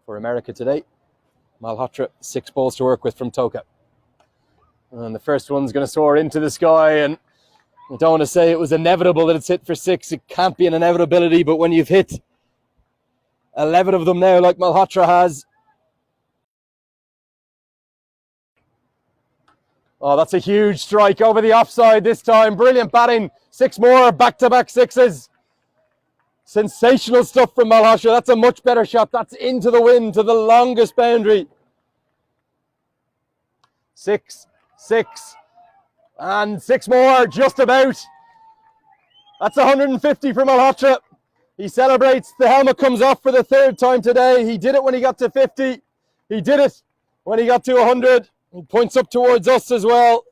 for America today. Malhotra, 6 balls to work with from Toka. And the first one's going to soar into the sky, and I don't want to say it was inevitable that it's hit for 6. It can't be an inevitability, but when you've hit 11 of them now, like Malhotra has. Oh, that's a huge strike over the offside this time. Brilliant batting. 6 more, back-to-back 6s. Sensational stuff from Malhotra. That's a much better shot. That's into the wind to the longest boundary. 6, 6, and 6 more, just about. That's 150 for Malhotra. He celebrates. The helmet comes off for the 3rd time today. He did it when he got to 50. He did it when he got to 100. He points up towards us as well.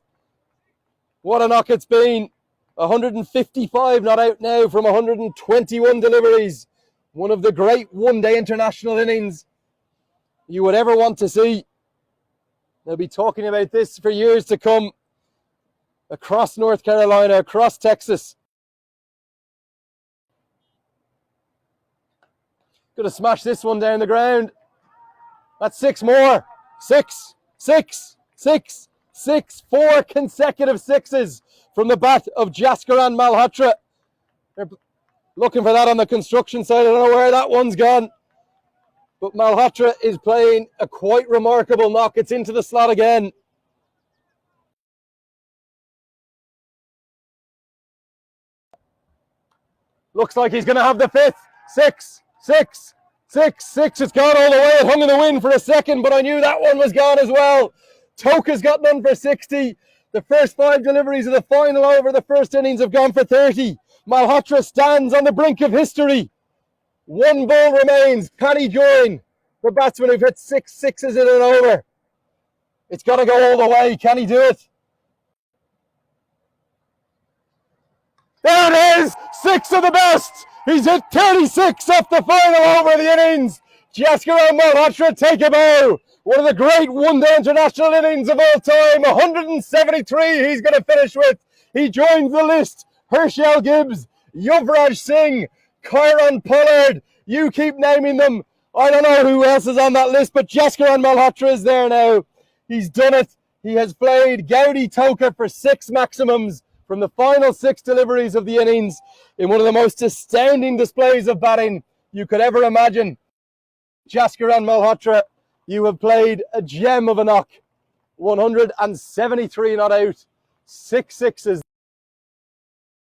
What a knock it's been. 155 not out now from 121 deliveries. One of the great one-day international innings you would ever want to see. They'll be talking about this for years to come. Across North Carolina, across Texas. Gonna smash this one down the ground. That's 6 more. 6, 6, 6, 6. 4 consecutive 6s from the bat of Jaskaran Malhotra. They're looking for that on the construction side. I don't know where that one's gone. But Malhotra is playing a quite remarkable knock. It's into the slot again. Looks like he's going to have the 5th. 6, 6, 6, 6. It's gone all the way. It hung in the wind for a second, but I knew that one was gone as well. Toka's got none for 60. The first 5 deliveries of the final over the first innings have gone for 30. Malhotra stands on the brink of history. 1 ball remains. Can he join the batsman who've hit 6 6s in an over? It's got to go all the way. Can he do it? There it is! 6 of the best! He's hit 36 off the final over of the innings. Jaskaran Malhotra, take a bow. One of the great one-day international innings of all time. 173 he's going to finish with. He joins the list. Herschel Gibbs, Yuvraj Singh, Kieron Pollard. You keep naming them. I don't know who else is on that list, but Jaskaran Malhotra is there now. He's done it. He has played Gowdy Toka for 6 maximums from the final 6 deliveries of the innings in one of the most astounding displays of batting you could ever imagine. Jaskaran Malhotra, you have played a gem of a knock. 173 not out, 6 6s.